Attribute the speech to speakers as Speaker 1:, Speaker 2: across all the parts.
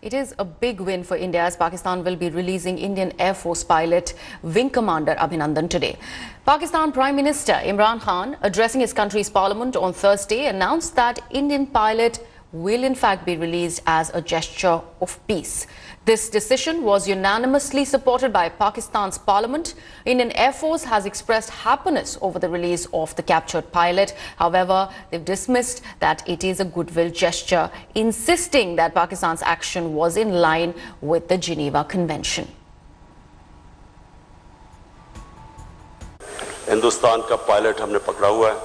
Speaker 1: It is a big win for India as Pakistan will be releasing Indian Air Force pilot Wing Commander Abhinandan today. Pakistan Prime Minister Imran Khan, addressing his country's parliament on Thursday, announced that Indian pilot will in fact be released as a gesture of peace. This decision was unanimously supported by Pakistan's parliament. Indian Air Force has expressed happiness over the release of the captured pilot. However, they've dismissed that it is a goodwill gesture, insisting that Pakistan's action was in line with the Geneva Convention.
Speaker 2: Hindustan का pilot हमने पकड़ा हुआ है.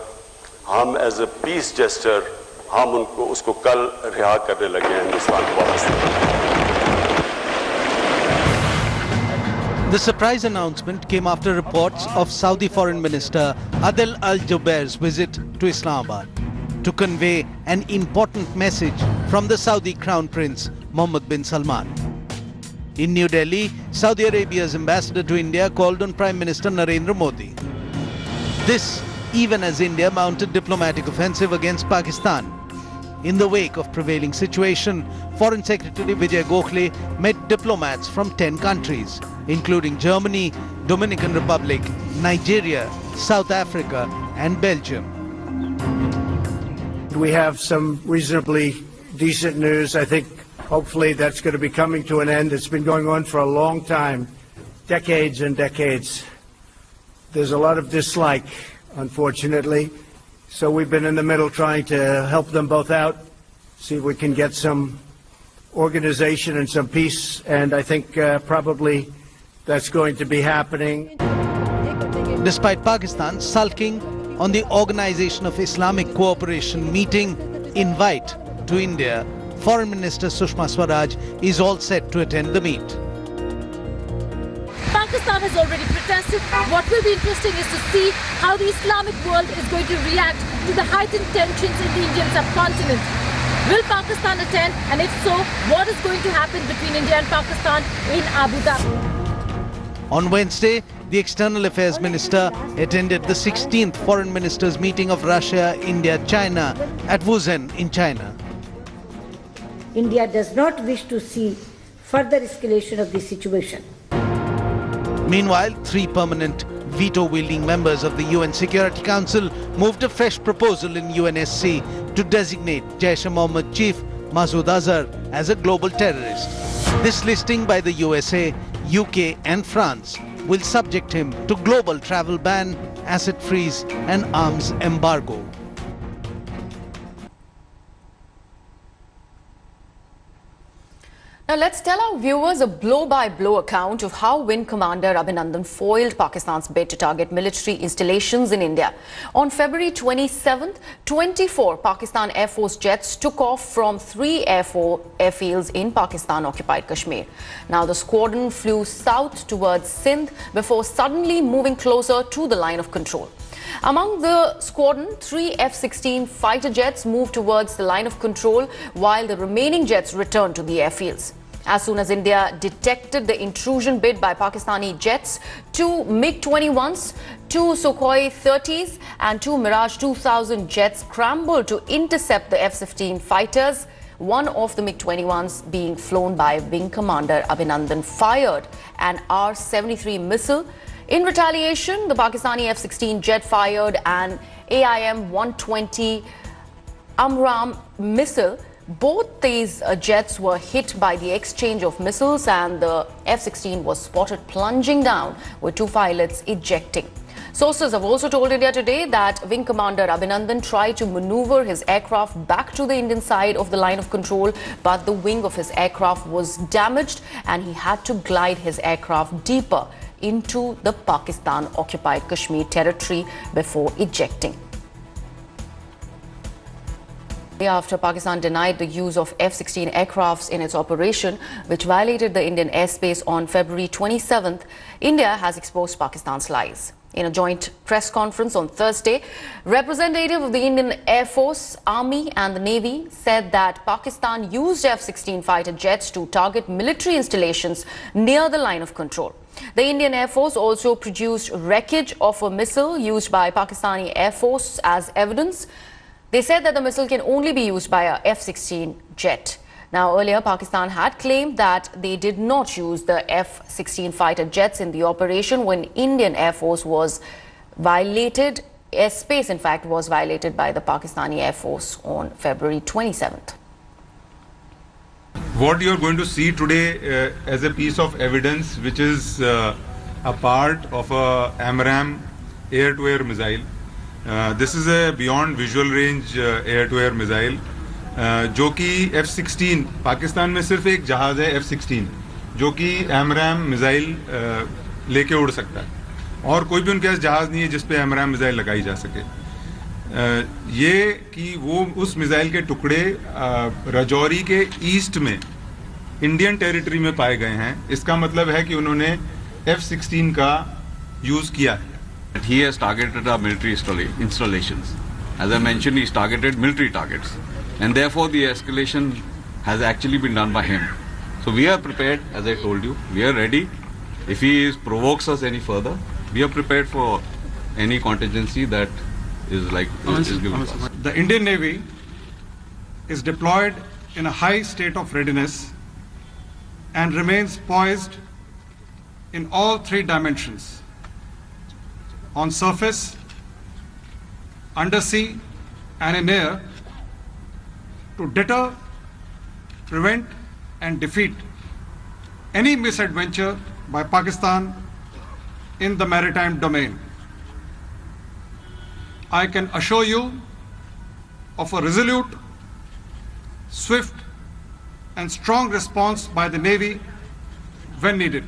Speaker 2: हम as a piece gesture हम उसको कल रिहा करने लगे हैं हिंदुस्तान को वापस.
Speaker 3: The surprise announcement came after reports of Saudi Foreign Minister Adel Al-Jubair's visit to Islamabad to convey an important message from the Saudi Crown Prince Mohammed bin Salman. In New Delhi, Saudi Arabia's ambassador to India called on Prime Minister Narendra Modi. This even as India mounted diplomatic offensive against Pakistan. In the wake of prevailing situation, Foreign Secretary Vijay Gokhale met diplomats from 10 countries, including Germany, Dominican Republic, Nigeria, South Africa and Belgium.
Speaker 4: We have some reasonably decent news. I think hopefully that's going to be coming to an end. It's been going on for a long time, decades and decades. There's a lot of dislike, unfortunately. So we've been in the middle trying to help them both out, see if we can get some organization and some peace, and I think probably that's going to be happening.
Speaker 3: Despite Pakistan sulking on the Organization of Islamic Cooperation meeting invite to India, Foreign Minister Sushma Swaraj is all set to attend the meet.
Speaker 5: Pakistan has already protested. What will be interesting is to see how the Islamic world is going to react to the heightened tensions in the Indian subcontinent. Will Pakistan attend? And if so, what is going to happen between India and Pakistan in Abu Dhabi?
Speaker 3: On Wednesday, the External Affairs Minister attended the 16th Foreign Ministers meeting of Russia, India, China at Wuzhen in China.
Speaker 6: India does not wish to see further escalation of the situation.
Speaker 3: Meanwhile, 3 permanent veto-wielding members of the UN Security Council moved a fresh proposal in UNSC to designate Jaish-e-Mohammed chief Masood Azhar as a global terrorist. This listing by the USA, UK and France will subject him to global travel ban, asset freeze and arms embargo.
Speaker 1: Now let's tell our viewers a blow-by-blow account of how Wing Commander Abhinandan foiled Pakistan's bid to target military installations in India. On February 27th, 24 Pakistan Air Force jets took off from 3 airfields in Pakistan-occupied Kashmir. Now the squadron flew south towards Sindh before suddenly moving closer to the line of control. Among the squadron, 3 F-16 fighter jets moved towards the line of control while the remaining jets returned to the airfields. As soon as India detected the intrusion bid by Pakistani jets, 2 MiG-21s, 2 Sukhoi 30s and 2 Mirage 2000 jets scrambled to intercept the F-16 fighters. One of the MiG-21s being flown by Wing Commander Abhinandan fired an R-73 missile. In retaliation, the Pakistani F-16 jet fired an AIM-120 AMRAAM missile. Both these jets were hit by the exchange of missiles and the F-16 was spotted plunging down with 2 pilots ejecting. Sources have also told India Today that Wing Commander Abhinandan tried to maneuver his aircraft back to the Indian side of the line of control, but the wing of his aircraft was damaged and he had to glide his aircraft deeper into the Pakistan-occupied Kashmir territory before ejecting. After Pakistan denied the use of F-16 aircrafts in its operation, which violated the Indian airspace on February 27th, India has exposed Pakistan's lies. In a joint press conference on Thursday, representative of the Indian Air Force, Army and the Navy said that Pakistan used F-16 fighter jets to target military installations near the line of control. The Indian Air Force also produced wreckage of a missile used by Pakistani Air Force as evidence. They said that the missile can only be used by a F-16 jet. Now, earlier, Pakistan had claimed that they did not use the F-16 fighter jets in the operation when Indian Air Force was violated. Airspace, in fact, was violated by the Pakistani Air Force on February 27th.
Speaker 7: What you are going to see today as a piece of evidence, which is a part of a AMRAAM air-to-air missile. This is a beyond visual range air-to-air missile, जो कि F-16 Pakistan में सिर्फ एक जहाज है F-16 जो कि AMRAAM missile लेके उड़ सकता है और कोई भी उनके पास जहाज नहीं है जिस पे AMRAAM मिसाइल लगाई जा सके। ये कि वो उस मिसाइल के टुकड़े राजौरी के ईस्ट में इंडियन टेरिटरी में पाए गए हैं, इसका मतलब है कि उन्होंने F-16 का यूज किया है।
Speaker 8: He has targeted our military installations. As I mentioned, he's targeted military targets, and therefore the escalation has actually been done by him. So we are prepared, as I told you, we are ready. If he provokes us any further, we are prepared for any contingency that is given to us.
Speaker 9: The Indian Navy is deployed in a high state of readiness and remains poised in all three dimensions: on surface, undersea, and in air, to deter, prevent, and defeat any misadventure by Pakistan in the maritime domain. I can assure you of a resolute, swift, and strong response by the Navy when needed.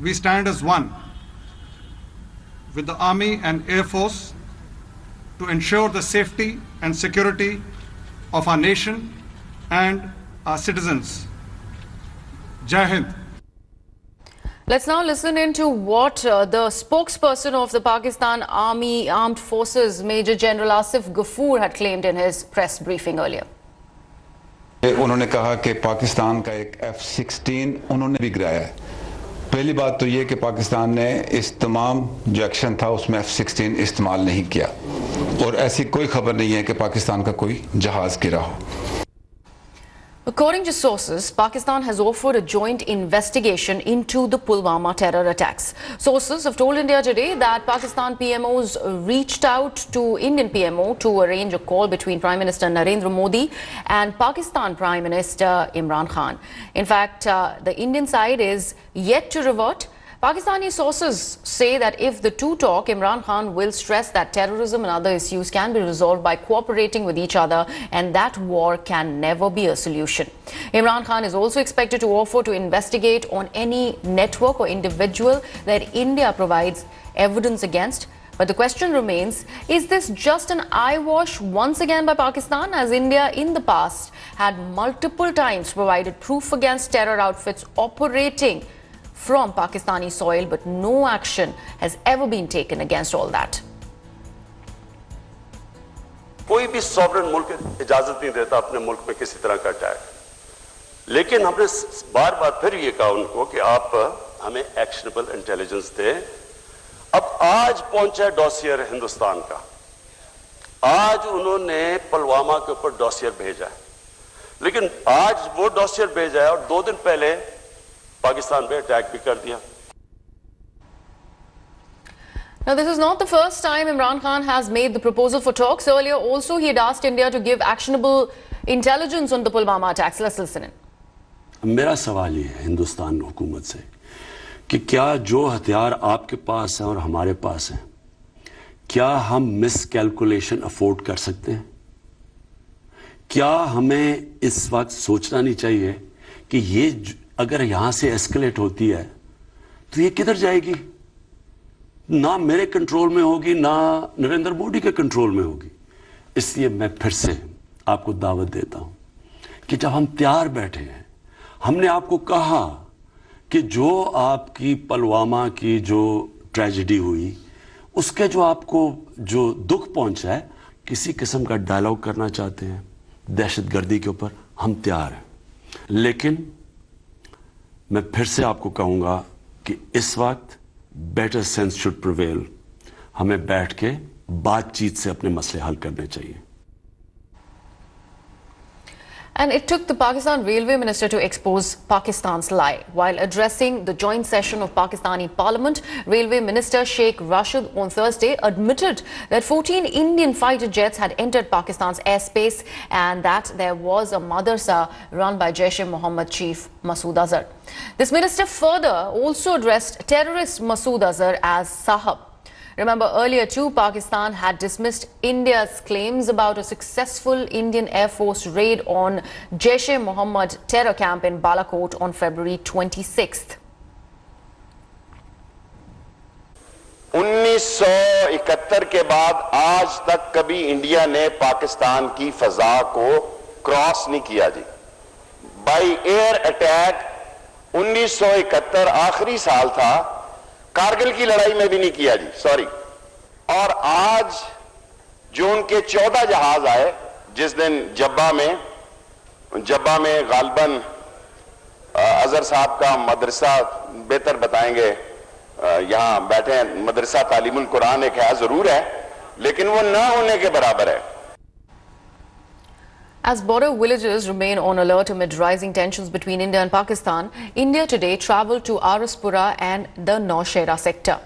Speaker 9: We stand as one with the Army and Air Force to ensure the safety and security of our nation and our citizens. Jai Hind.
Speaker 1: Let's now listen into what the spokesperson of the Pakistan Army Armed Forces, Major General Asif Ghafoor, had claimed in his press briefing earlier.
Speaker 10: उन्होंने कहा कि पाकिस्तान का एक F-16 उन्होंने भी गिराया है। पहली बात तो ये कि पाकिस्तान ने इस तमाम जो एक्शन था उसमें F-16 इस्तेमाल नहीं किया और ऐसी कोई खबर नहीं है कि पाकिस्तान का कोई जहाज गिरा हो।
Speaker 1: According to sources, Pakistan has offered a joint investigation into the Pulwama terror attacks. Sources have told India Today that Pakistan PMOs reached out to Indian PMO to arrange a call between Prime Minister Narendra Modi and Pakistan Prime Minister Imran Khan. In fact, the Indian side is yet to revert. Pakistani sources say that if the two talk, Imran Khan will stress that terrorism and other issues can be resolved by cooperating with each other and that war can never be a solution. Imran Khan is also expected to offer to investigate on any network or individual that India provides evidence against. But the question remains, is this just an eyewash once again by Pakistan, as India in the past had multiple times provided proof against terror outfits operating from Pakistani soil, but no action has ever been taken against all that.
Speaker 2: कोई भी sovereign मुल्क इजाजत नहीं देता अपने मुल्क में किसी तरह का अटैक, लेकिन हमने बार बार फिर ये कहा उनको कि आप हमें एक्शनेबल इंटेलिजेंस दें। अब आज पहुंचा है डॉसियर हिंदुस्तान का, आज उन्होंने पुलवामा के ऊपर डॉसियर भेजा है, लेकिन आज वो डॉसियर भेजा है और 2 दिन पहले पाकिस्तान पे अटैक भी कर दिया।
Speaker 1: Now, this is not the first time Imran Khan has made the proposal for talks. Earlier, also, he had asked India to give actionable intelligence on the Pulwama attacks. Let's listen in.
Speaker 2: मेरा सवाल ये है हिंदुस्तान हुकूमत से कि क्या जो हथियार आपके पास हैं और हमारे पास हैं, क्या हम मिसकैलकुलेशन अफोर्ड कर सकते हैं? क्या हमें इस वक्त सोचना नहीं चाहिए कि ये अगर यहां से एस्केलेट होती है तो ये किधर जाएगी? ना मेरे कंट्रोल में होगी, ना नरेंद्र मोदी के कंट्रोल में होगी। इसलिए मैं फिर से आपको दावत देता हूं कि जब हम तैयार बैठे हैं, हमने आपको कहा कि जो आपकी पुलवामा की जो ट्रेजेडी हुई, उसके जो आपको जो दुख पहुंचा है, किसी किस्म का डायलॉग करना चाहते हैं दहशतगर्दी के ऊपर, हम तैयार हैं। लेकिन मैं फिर से आपको कहूंगा कि इस वक्त बेटर सेंस शुड प्रिवेल। हमें बैठ के बातचीत से अपने मसले हल करने चाहिए।
Speaker 1: And it took the Pakistan Railway Minister to expose Pakistan's lie. While addressing the joint session of Pakistani Parliament, Railway Minister Sheikh Rashid on Thursday admitted that 14 Indian fighter jets had entered Pakistan's airspace and that there was a madrasa run by Jaish-e-Mohammed chief Masood Azhar. This minister further also addressed terrorist Masood Azhar as Sahab. Remember, earlier too, Pakistan had dismissed India's claims about a successful Indian Air Force raid on Jaish-e-Mohammed terror camp in Balakot on February 26th.
Speaker 11: 1971 के बाद आज तक कभी India ने पाकिस्तान की फजा को cross नहीं किया जी। बाई एयर अटैक 1971 आखिरी साल था, कारगिल की लड़ाई में भी नहीं किया जी, सॉरी। और आज जो उनके 14 जहाज आए, जिस दिन जब्बा में गालबन अजहर साहब का मदरसा बेहतर बताएंगे, यहां बैठे हैं, मदरसा तालीमुल कुरान एक है, जरूर है, लेकिन वो ना होने के बराबर है।
Speaker 1: As border villagers remain on alert amid rising tensions between India and Pakistan, India Today travelled to Araspura and the Nowshera sector.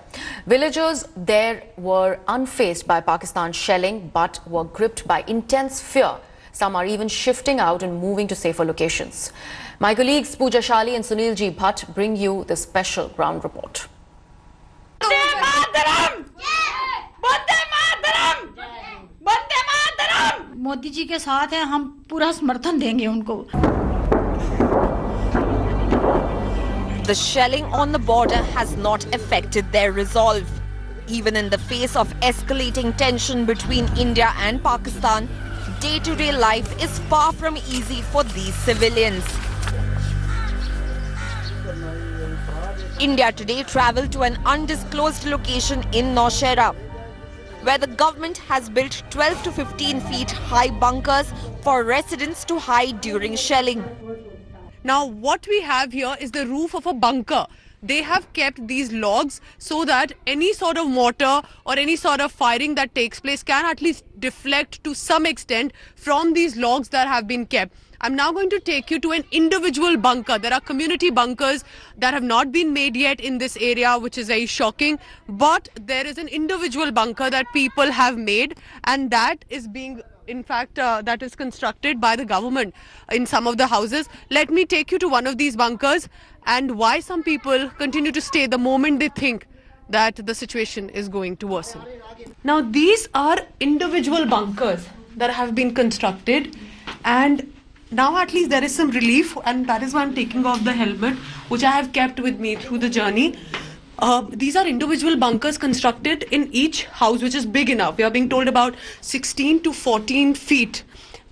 Speaker 1: Villagers there were unfazed by Pakistan's shelling but were gripped by intense fear. Some are even shifting out and moving to safer locations. My colleagues Pooja Shali and Sunil G. Bhatt bring you this special ground report.
Speaker 12: Modi ji के साथ हैं, हम पूरा समर्थन देंगे उनको।
Speaker 13: The shelling on the border has not affected their resolve. Even in the face of escalating tension between India and Pakistan, day-to-day life is far from easy for these civilians. India Today travelled to an undisclosed location in Nowshera, where the government has built 12 to 15 feet high bunkers for residents to hide during shelling.
Speaker 14: Now what we have here is the roof of a bunker. They have kept these logs so that any sort of mortar or any sort of firing that takes place can at least deflect to some extent from these logs that have been kept. I'm now going to take you to an individual bunker. There are community bunkers that have not been made yet in this area, which is very shocking. But there is an individual bunker that people have made, and that is being, in fact, that is constructed by the government in some of the houses. Let me take you to one of these bunkers and why some people continue to stay the moment they think that the situation is going to worsen. Now, these are individual bunkers that have been constructed, and now at least there is some relief, and that is why I'm taking off the helmet, which I have kept with me through the journey. These are individual bunkers constructed in each house, which is big enough. We are being told about 16 to 14 feet.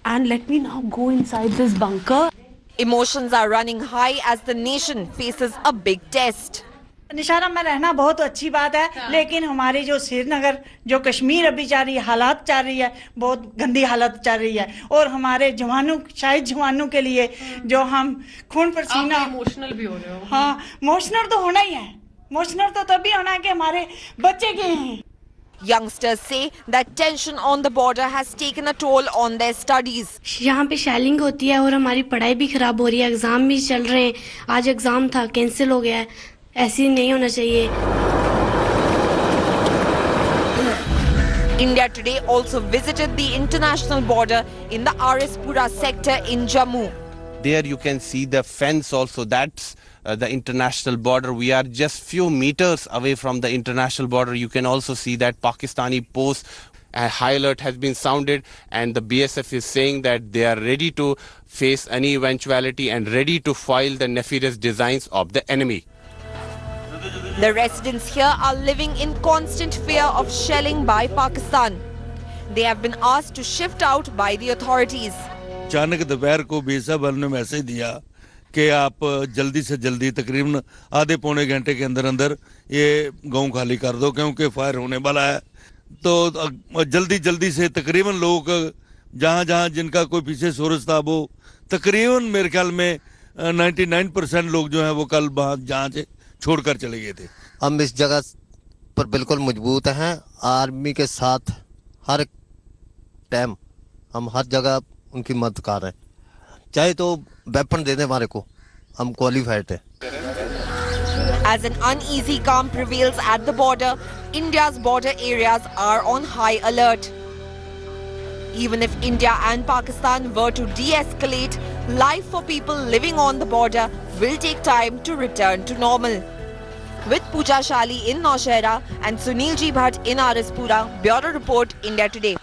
Speaker 14: And let me now go inside this bunker.
Speaker 13: Emotions are running high as the nation faces a big test.
Speaker 12: निशारा में रहना बहुत अच्छी बात है, लेकिन हमारी जो श्रीनगर, जो कश्मीर अभी जा रही है, हालात चल रही है, बहुत गंदी हालत चल रही है, और हमारे जवानों, शायद जवानों के लिए जो हम खून पसीना,
Speaker 14: इमोशनल भी हो रहे हो।
Speaker 12: हाँ, इमोशनल तो होना ही है, इमोशनल तो तभी होना है कि हमारे बच्चे गए हैं।
Speaker 13: Youngsters say that tension on the border has taken a toll on their studies.
Speaker 15: यहाँ पे शेलिंग होती है और हमारी पढ़ाई भी खराब हो रही है, एग्जाम भी चल रहे हैं, आज एग्जाम था, कैंसिल हो गया है, ऐसे नहीं होना चाहिए।
Speaker 13: India Today also visited the international border in the Araspura sector in Jammu.
Speaker 3: There you can see the fence also, that's the international border. We are just few meters away from the international border. You can also see that Pakistani post, a high alert has been sounded, and the BSF is saying that they are ready to face any eventuality and ready to foil the nefarious designs of the enemy.
Speaker 13: The residents here are living in constant fear of shelling by Pakistan. They have been asked to shift out by the authorities.
Speaker 16: अचानक दोपहर को BSF ने message दिया कि आप जल्दी से जल्दी तकरीबन आधे पौने घंटे के अंदर अंदर ये गांव खाली कर दो क्योंकि फायर होने वाला है। तो जल्दी से तकरीबन लोग जहां जिनका कोई पीछे सोर्स था वो तकरीबन मेरे ख्याल में 99% लोग जो हैं वो कल जहां से छोड़कर चले गए थे।
Speaker 17: हम इस जगह पर बिल्कुल मजबूत हैं, आर्मी के साथ हर टाइम हम हर जगह उनकी मदद कर रहे हैं। चाहे तो वेपन दे दें हमारे को, हम क्वालिफाइड है।
Speaker 13: As an uneasy calm prevails at the border, India's border areas are on high alert. Even if India and Pakistan were to de-escalate, life for people living on the border will take time to return to normal. With Pooja Shali in Naushehra and Sunil Ji Bhatt in Arispura, Bureau Report, India Today.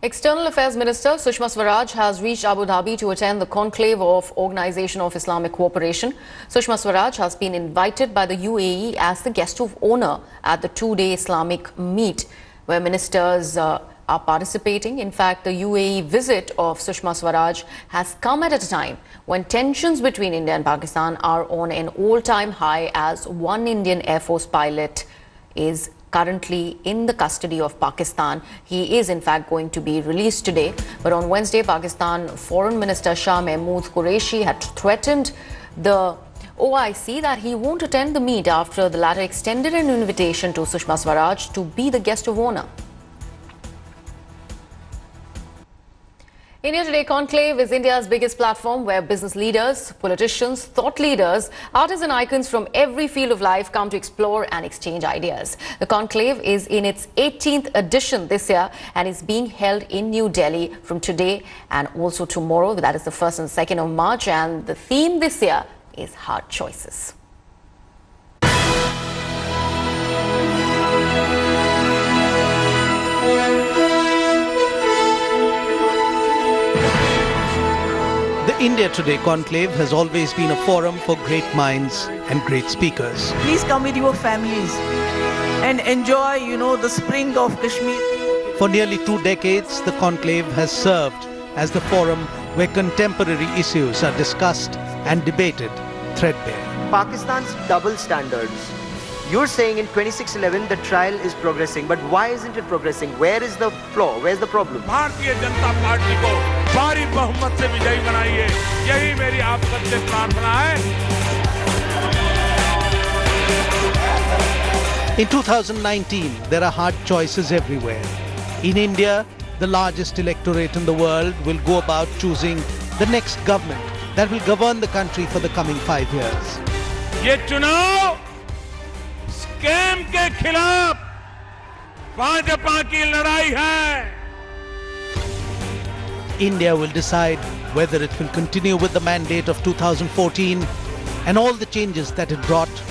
Speaker 1: External Affairs Minister Sushma Swaraj has reached Abu Dhabi to attend the conclave of Organization of Islamic Cooperation. Sushma Swaraj has been invited by the UAE as the guest of honor at the two-day Islamic meet, where ministers are participating. In fact, the UAE visit of Sushma Swaraj has come at a time when tensions between India and Pakistan are on an all-time high, as one Indian Air Force pilot is currently in the custody of Pakistan. He is in fact going to be released today. But on Wednesday, Pakistan Foreign Minister Shah Mahmood Qureshi had threatened the OIC that he won't attend the meet after the latter extended an invitation to Sushma Swaraj to be the guest of honor. India Today Conclave is India's biggest platform where business leaders, politicians, thought leaders, artists and icons from every field of life come to explore and exchange ideas. The conclave is in its 18th edition this year and is being held in New Delhi from today and also tomorrow. That is the 1st and 2nd of March, and the theme this year is hard choices.
Speaker 3: The India Today Conclave has always been a forum for great minds and great speakers.
Speaker 18: Please come with your families and enjoy, the spring of Kashmir.
Speaker 3: For nearly 2 decades, the conclave has served as the forum where contemporary issues are discussed and debated threadbare.
Speaker 19: Pakistan's double standards. You're saying in 2611 the trial is progressing, but why isn't it progressing? Where is the flaw? Where's the problem?
Speaker 20: Bharatiya Janata party को भारी बहुमत से विजयी बनाइए, यही मेरी आप सबसे प्रार्थना है।
Speaker 3: In 2019, there are hard choices everywhere. In India, the largest electorate in the world will go about choosing the next government that will govern the country for the coming 5 years.
Speaker 20: ये चुनाव स्कैम के खिलाफ भाजपा की लड़ाई है।
Speaker 3: India will decide whether it will continue with the mandate of 2014 and all the changes that it brought,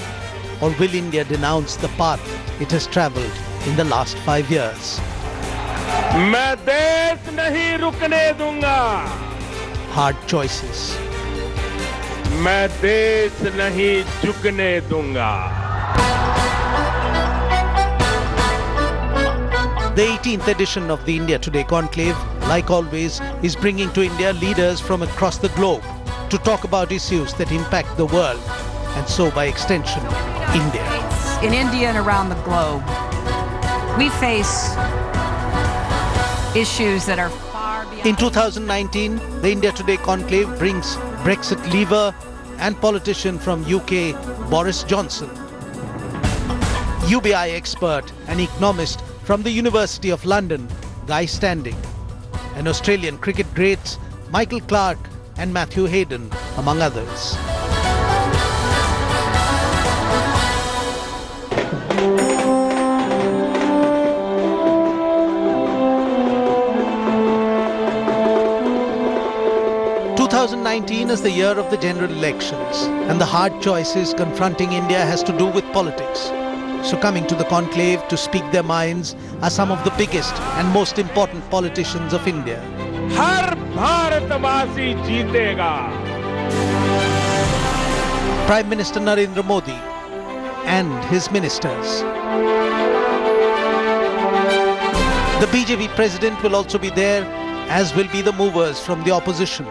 Speaker 3: or will India denounce the path it has travelled in the last 5 years.
Speaker 20: मैं देश नहीं रुकने दूंगा।
Speaker 3: Hard choices.
Speaker 20: मैं देश नहीं झुकने दूंगा।
Speaker 3: The 18th edition of the India Today Conclave, like always, is bringing to India leaders from across the globe to talk about issues that impact the world, and so by extension, India.
Speaker 21: In India and around the globe, we face issues that are far beyond...
Speaker 3: In 2019, the India Today Conclave brings Brexit leaver and politician from UK, Boris Johnson, UBI expert and economist from the University of London, Guy Standing, and Australian cricket greats Michael Clarke and Matthew Hayden, among others. ...2019 is the year of the general elections, and the hard choices confronting India has to do with politics. So coming to the conclave to speak their minds are some of the biggest and most important politicians of India.
Speaker 20: हर भारतवासी जीतेगा।
Speaker 3: Prime Minister Narendra Modi and his ministers. The BJP president will also be there, as will be the movers from the opposition.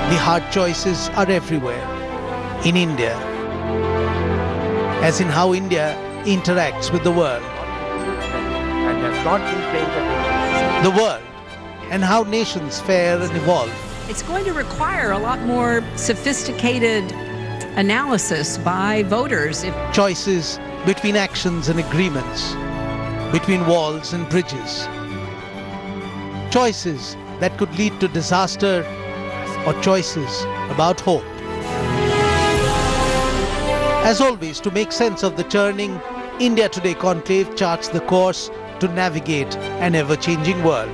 Speaker 3: The hard choices are everywhere. In India, as in how India interacts with the world. The world, and how nations fare and evolve.
Speaker 21: It's going to require a lot more sophisticated analysis by voters.
Speaker 3: Choices between actions and agreements, between walls and bridges, choices that could lead to disaster, or choices about hope. As always, to make sense of the churning, India Today Conclave charts the course to navigate an ever-changing world.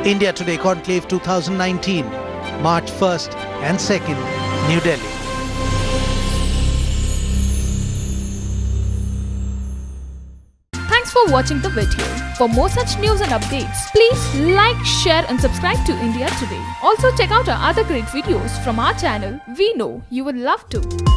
Speaker 3: India Today Conclave 2019, March 1st and 2nd, New Delhi.
Speaker 4: Thanks for watching the video. For more such news and updates, please like, share and subscribe to India Today. Also check out our other great videos from our channel. We know you will love to.